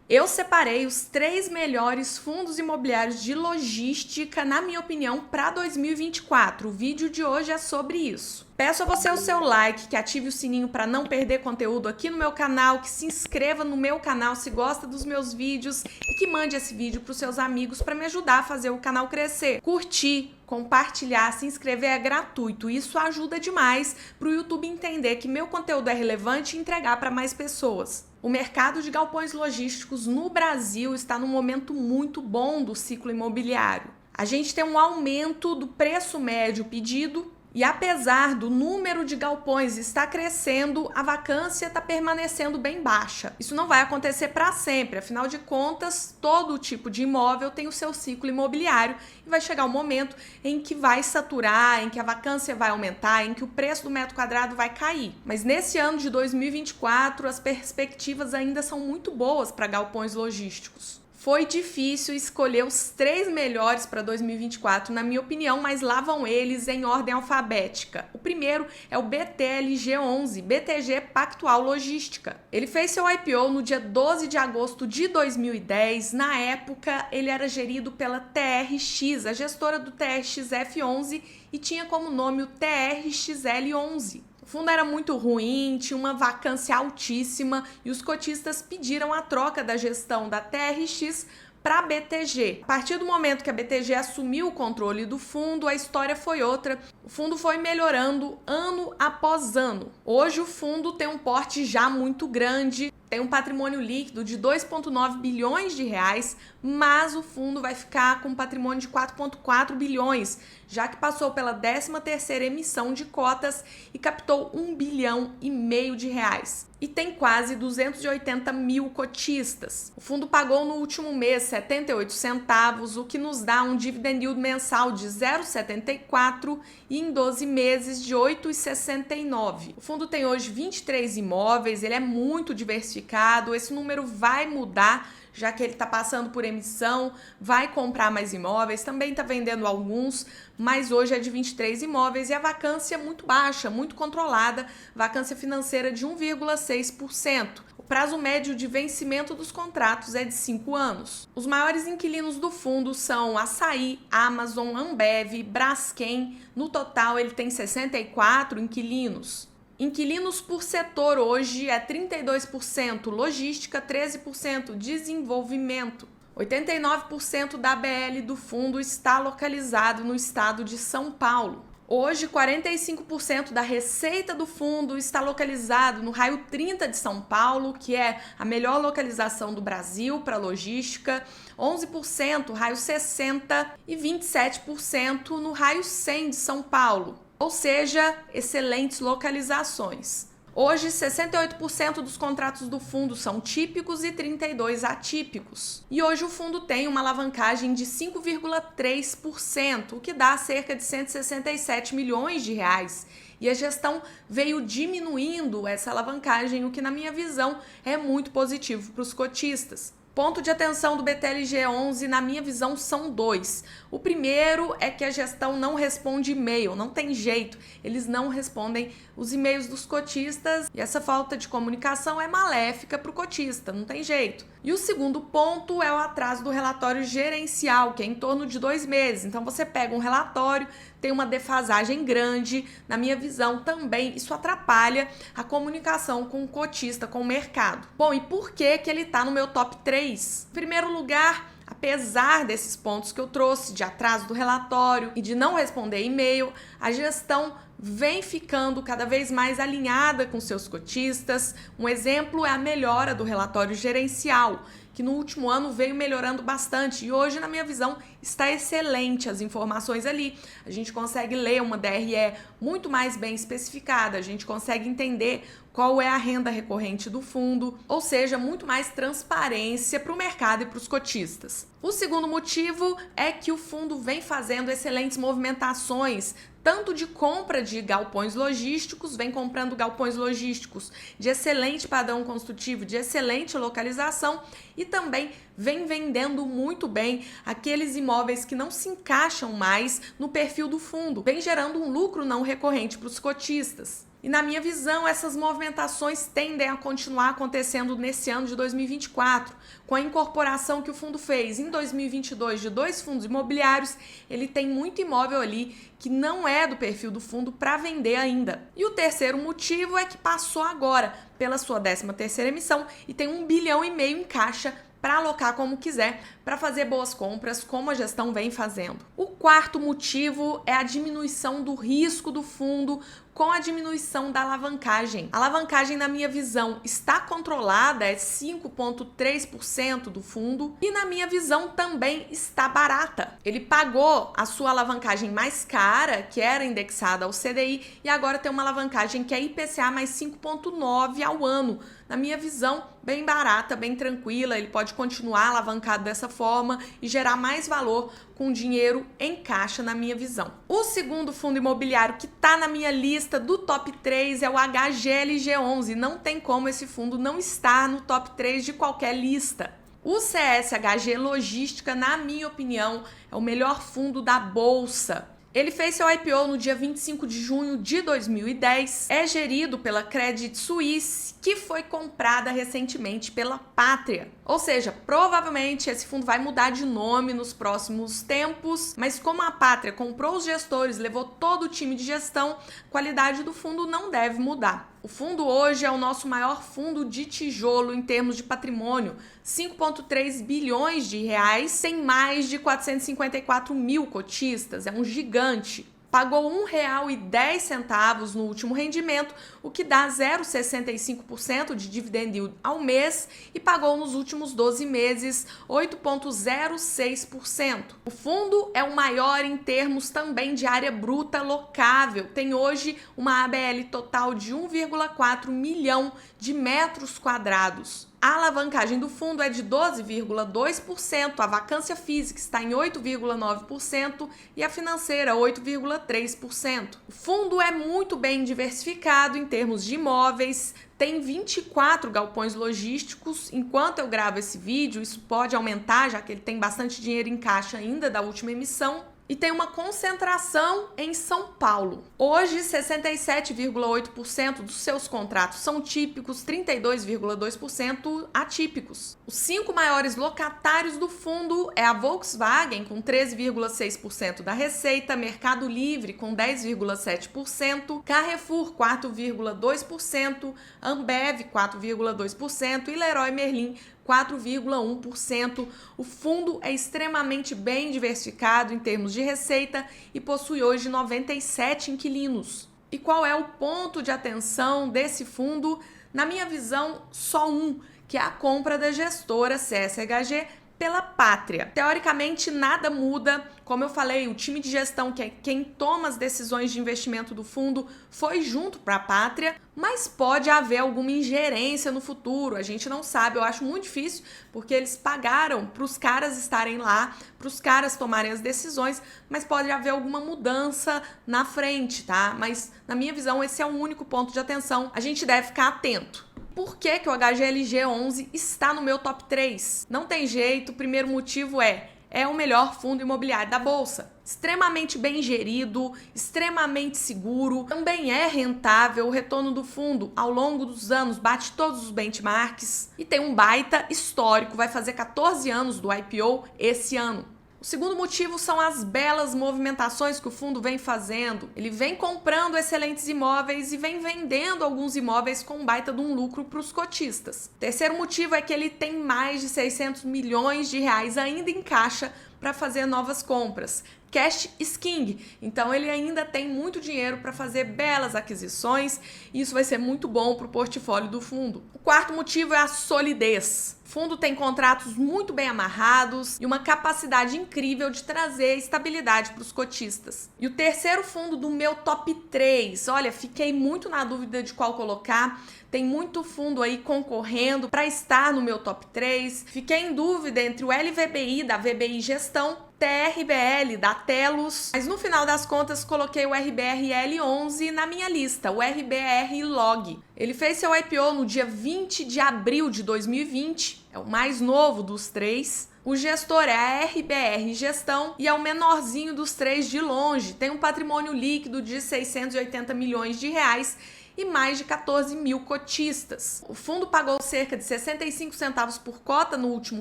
Eu separei os 3 melhores fundos imobiliários de logística, na minha opinião, para 2024. O vídeo de hoje é sobre isso. Peço a você o seu like, que ative o sininho para não perder conteúdo aqui no meu canal, que se inscreva no meu canal se gosta dos meus vídeos e que mande esse vídeo para os seus amigos para me ajudar a fazer o canal crescer. Curtir, compartilhar, se inscrever é gratuito. Isso ajuda demais para o YouTube entender que meu conteúdo é relevante e entregar para mais pessoas. O mercado de galpões logísticos no Brasil está num momento muito bom do ciclo imobiliário. A gente tem um aumento do preço médio pedido e, apesar do número de galpões estar crescendo, a vacância está permanecendo bem baixa. Isso não vai acontecer para sempre, afinal de contas, todo tipo de imóvel tem o seu ciclo imobiliário e vai chegar um momento em que vai saturar, em que a vacância vai aumentar, em que o preço do metro quadrado vai cair. Mas nesse ano de 2024, as perspectivas ainda são muito boas para galpões logísticos. Foi difícil escolher os 3 melhores para 2024, na minha opinião, mas lá vão eles em ordem alfabética. O primeiro é o BTLG11, BTG Pactual Logística. Ele fez seu IPO no dia 12 de agosto de 2010. Na época, ele era gerido pela TRX, a gestora do TRXF11, e tinha como nome o TRXL11. O fundo era muito ruim, tinha uma vacância altíssima e os cotistas pediram a troca da gestão da TRX para a BTG. A partir do momento que a BTG assumiu o controle do fundo, a história foi outra. O fundo foi melhorando ano após ano. Hoje o fundo tem um porte já muito grande, tem um patrimônio líquido de 2,9 bilhões de reais, mas o fundo vai ficar com um patrimônio de 4,4 bilhões, já que passou pela 13ª emissão de cotas e captou 1,5 bilhão de reais. E tem quase 280 mil cotistas. O fundo pagou no último mês 78 centavos, o que nos dá um dividend yield mensal de 0,74 e em 12 meses de 8,69. O fundo tem hoje 23 imóveis, ele é muito diversificado, esse número vai mudar, já que ele está passando por emissão, vai comprar mais imóveis, também está vendendo alguns, mas hoje é de 23 imóveis e a vacância é muito baixa, muito controlada, vacância financeira de 1,6%. O prazo médio de vencimento dos contratos é de 5 anos. Os maiores inquilinos do fundo são Açaí, Amazon, Ambev, Braskem. No total, ele tem 64 inquilinos. Inquilinos por setor hoje é 32% logística, 13% desenvolvimento. 89% da ABL do fundo está localizado no estado de São Paulo. Hoje, 45% da receita do fundo está localizado no raio 30 de São Paulo, que é a melhor localização do Brasil para logística, 11% raio 60 e 27% no raio 100 de São Paulo. Ou seja, excelentes localizações. Hoje, 68% dos contratos do fundo são típicos e 32% atípicos. E hoje o fundo tem uma alavancagem de 5,3%, o que dá cerca de 167 milhões de reais. E a gestão veio diminuindo essa alavancagem, o que, na minha visão, é muito positivo para os cotistas. Ponto de atenção do BTLG11, na minha visão, são 2. O primeiro é que a gestão não responde e-mail, não tem jeito. Eles não respondem os e-mails dos cotistas e essa falta de comunicação é maléfica para o cotista, não tem jeito. E o segundo ponto é o atraso do relatório gerencial, que é em torno de 2 meses. Então você pega um relatório, tem uma defasagem grande, na minha visão também isso atrapalha a comunicação com o cotista, com o mercado. Bom, e por que ele está no meu top 3? Em primeiro lugar, apesar desses pontos que eu trouxe, de atraso do relatório e de não responder e-mail, a gestão vem ficando cada vez mais alinhada com seus cotistas. Um exemplo é a melhora do relatório gerencial, que no último ano veio melhorando bastante e hoje, na minha visão, está excelente as informações ali. A gente consegue ler uma DRE muito mais bem especificada, a gente consegue entender qual é a renda recorrente do fundo, ou seja, muito mais transparência para o mercado e para os cotistas. O segundo motivo é que o fundo vem fazendo excelentes movimentações, tanto de compra de galpões logísticos, vem comprando galpões logísticos de excelente padrão construtivo, de excelente localização e também vem vendendo muito bem aqueles imóveis que não se encaixam mais no perfil do fundo, vem gerando um lucro não recorrente para os cotistas. E na minha visão, essas movimentações tendem a continuar acontecendo nesse ano de 2024, com a incorporação que o fundo fez em 2022 de 2 fundos imobiliários. Ele tem muito imóvel ali que não é do perfil do fundo para vender ainda. E o terceiro motivo é que passou agora pela sua 13ª emissão e tem 1,5 bilhão em caixa para alocar como quiser, para fazer boas compras, como a gestão vem fazendo. O quarto motivo é a diminuição do risco do fundo com a diminuição da alavancagem. A alavancagem, na minha visão, está controlada, é 5,3% do fundo, e na minha visão também está barata. Ele pagou a sua alavancagem mais cara, que era indexada ao CDI, e agora tem uma alavancagem que é IPCA mais 5,9 ao ano. Na minha visão, bem barata, bem tranquila, ele pode continuar alavancado dessa forma e gerar mais valor com dinheiro em caixa, na minha visão. O segundo fundo imobiliário que está na minha lista do top 3 é o HGLG11. Não tem como esse fundo não estar no top 3 de qualquer lista. O CSHG Logística, na minha opinião, é o melhor fundo da Bolsa. Ele fez seu IPO no dia 25 de junho de 2010, é gerido pela Credit Suisse, que foi comprada recentemente pela Pátria. Ou seja, provavelmente esse fundo vai mudar de nome nos próximos tempos, mas como a Pátria comprou os gestores, levou todo o time de gestão, a qualidade do fundo não deve mudar. O fundo hoje é o nosso maior fundo de tijolo em termos de patrimônio, 5,3 bilhões de reais, tem mais de 454 mil cotistas, é um gigante. Pagou R$ 1,10 no último rendimento, o que dá 0,65% de dividend yield ao mês, e pagou nos últimos 12 meses 8,06%. O fundo é o maior em termos também de área bruta locável, tem hoje uma ABL total de 1,4 milhão de metros quadrados. A alavancagem do fundo é de 12,2%, a vacância física está em 8,9% e a financeira 8,3%. O fundo é muito bem diversificado em termos de imóveis, tem 24 galpões logísticos. Enquanto eu gravo esse vídeo, isso pode aumentar, já que ele tem bastante dinheiro em caixa ainda da última emissão. E tem uma concentração em São Paulo. Hoje, 67,8% dos seus contratos são típicos, 32,2% atípicos. Os 5 maiores locatários do fundo é a Volkswagen, com 13,6% da receita, Mercado Livre, com 10,7%, Carrefour, 4,2%, Ambev, 4,2% e Leroy Merlin, 4,1%. O fundo é extremamente bem diversificado em termos de receita e possui hoje 97 inquilinos. E qual é o ponto de atenção desse fundo? Na minha visão, só um, que é a compra da gestora CSHG pela Pátria. Teoricamente, nada muda. Como eu falei, o time de gestão, que é quem toma as decisões de investimento do fundo, foi junto para a Pátria, mas pode haver alguma ingerência no futuro. A gente não sabe, eu acho muito difícil, porque eles pagaram para os caras estarem lá, para os caras tomarem as decisões, mas pode haver alguma mudança na frente, tá? Mas, na minha visão, esse é o único ponto de atenção. A gente deve ficar atento. Por que que o HGLG11 está no meu top 3? Não tem jeito, o primeiro motivo é o melhor fundo imobiliário da Bolsa. Extremamente bem gerido, extremamente seguro, também é rentável. O retorno do fundo ao longo dos anos bate todos os benchmarks e tem um baita histórico, vai fazer 14 anos do IPO esse ano. O segundo motivo são as belas movimentações que o fundo vem fazendo. Ele vem comprando excelentes imóveis e vem vendendo alguns imóveis com um baita de um lucro para os cotistas. O terceiro motivo é que ele tem mais de 600 milhões de reais ainda em caixa para fazer novas compras. Cash is king, então ele ainda tem muito dinheiro para fazer belas aquisições e isso vai ser muito bom para o portfólio do fundo. O quarto motivo é a solidez. O fundo tem contratos muito bem amarrados e uma capacidade incrível de trazer estabilidade para os cotistas. E o terceiro fundo do meu top 3, olha, fiquei muito na dúvida de qual colocar. Tem muito fundo aí concorrendo para estar no meu top 3. Fiquei em dúvida entre o LVBI da VBI Gestão, TRBL da Telos, mas no final das contas coloquei o RBRL11 na minha lista, o RBR Log. Ele fez seu IPO no dia 20 de abril de 2020, é o mais novo dos três. O gestor é a RBR Gestão e é o menorzinho dos três de longe, tem um patrimônio líquido de 680 milhões de reais e mais de 14 mil cotistas. O fundo pagou cerca de 65 centavos por cota no último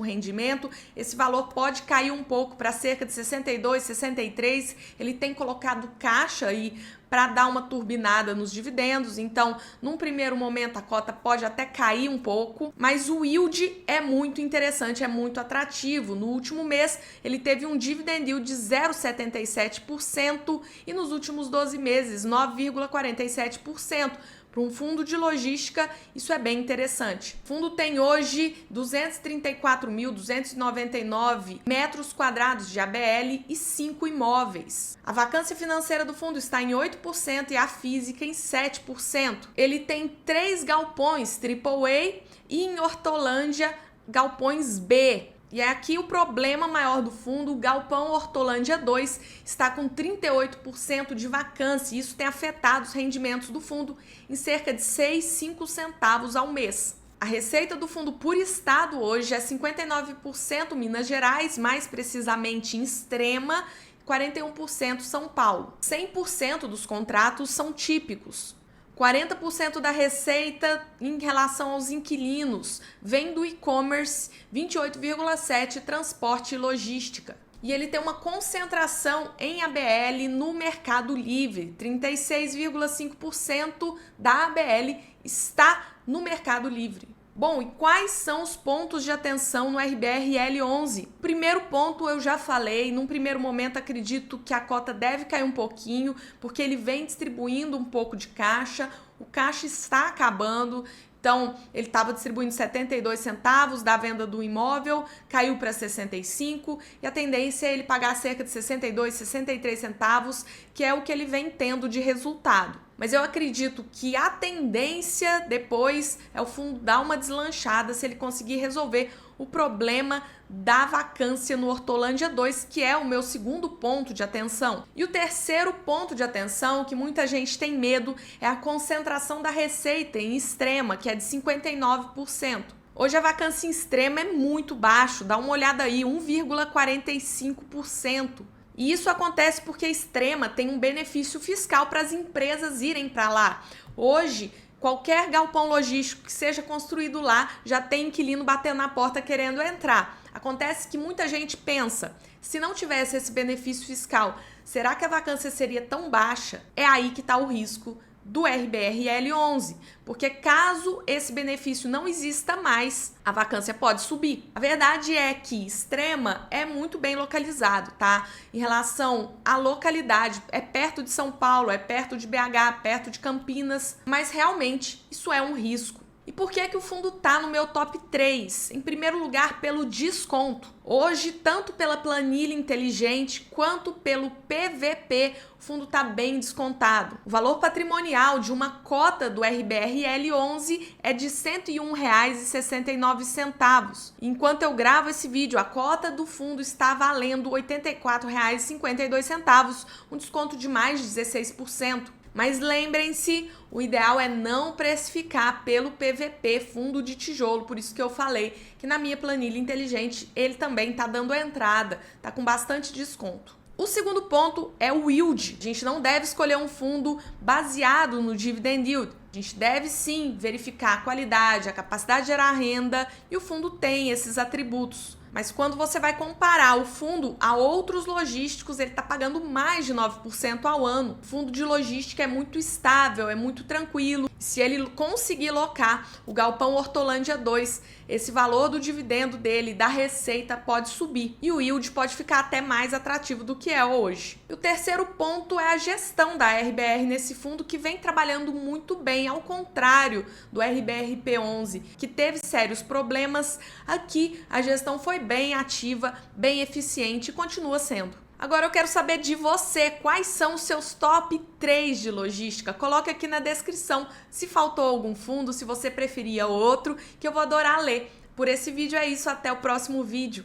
rendimento. Esse valor pode cair um pouco para cerca de 62, 63. Ele tem colocado caixa aí para dar uma turbinada nos dividendos, então, num primeiro momento, a cota pode até cair um pouco, mas o yield é muito interessante, é muito atrativo. No último mês, ele teve um dividend yield de 0,77% e nos últimos 12 meses, 9,47%. Para um fundo de logística, isso é bem interessante. O fundo tem hoje 234.299 metros quadrados de ABL e 5 imóveis. A vacância financeira do fundo está em 8% e a física em 7%. Ele tem 3 galpões AAA e em Hortolândia, galpões B. E é aqui o problema maior do fundo. O galpão Hortolândia 2 está com 38% de vacância e isso tem afetado os rendimentos do fundo em cerca de 6,5 centavos ao mês. A receita do fundo por estado hoje é 59% Minas Gerais, mais precisamente em Extrema, 41% São Paulo. 100% dos contratos são típicos. 40% da receita em relação aos inquilinos vem do e-commerce, 28,7% transporte e logística. E ele tem uma concentração em ABL no Mercado Livre, 36,5% da ABL está no Mercado Livre. Bom, e quais são os pontos de atenção no RBRL11? Primeiro ponto eu já falei, num primeiro momento acredito que a cota deve cair um pouquinho, porque ele vem distribuindo um pouco de caixa, o caixa está acabando, então ele estava distribuindo 72 centavos da venda do imóvel, caiu para 65 e a tendência é ele pagar cerca de 62, 63 centavos, que é o que ele vem tendo de resultado. Mas eu acredito que a tendência depois é o fundo dar uma deslanchada se ele conseguir resolver o problema da vacância no Hortolândia 2, que é o meu segundo ponto de atenção. E o terceiro ponto de atenção, que muita gente tem medo, é a concentração da receita em Extrema, que é de 59%. Hoje a vacância em Extrema é muito baixo, dá uma olhada aí, 1,45%. E isso acontece porque a Extrema tem um benefício fiscal para as empresas irem para lá. Hoje, qualquer galpão logístico que seja construído lá já tem inquilino batendo na porta querendo entrar. Acontece que muita gente pensa, se não tivesse esse benefício fiscal, será que a vacância seria tão baixa? É aí que está o risco do RBRL11, porque caso esse benefício não exista mais, a vacância pode subir. A verdade é que Extrema é muito bem localizado, tá? Em relação à localidade, é perto de São Paulo, é perto de BH, perto de Campinas, mas realmente isso é um risco. E por que é que o fundo tá no meu top 3? Em primeiro lugar, pelo desconto. Hoje, tanto pela planilha inteligente quanto pelo PVP, o fundo está bem descontado. O valor patrimonial de uma cota do RBRL11 é de R$ 101,69. Enquanto eu gravo esse vídeo, a cota do fundo está valendo R$ 84,52, um desconto de mais de 16%. Mas lembrem-se, o ideal é não precificar pelo PVP, fundo de tijolo, por isso que eu falei que na minha planilha inteligente ele também está dando a entrada, está com bastante desconto. O segundo ponto é o yield. A gente não deve escolher um fundo baseado no dividend yield. A gente deve sim verificar a qualidade, a capacidade de gerar renda e o fundo tem esses atributos. Mas quando você vai comparar o fundo a outros logísticos, ele está pagando mais de 9% ao ano. O fundo de logística é muito estável, é muito tranquilo. Se ele conseguir locar o galpão Hortolândia 2, esse valor do dividendo dele, da receita, pode subir. E o yield pode ficar até mais atrativo do que é hoje. E o terceiro ponto é a gestão da RBR nesse fundo, que vem trabalhando muito bem, ao contrário do RBRP11, que teve sérios problemas. Aqui a gestão foi bem ativa, bem eficiente e continua sendo. Agora eu quero saber de você, quais são os seus top 3 de logística? Coloque aqui na descrição se faltou algum fundo, se você preferia outro, que eu vou adorar ler. Por esse vídeo é isso, até o próximo vídeo.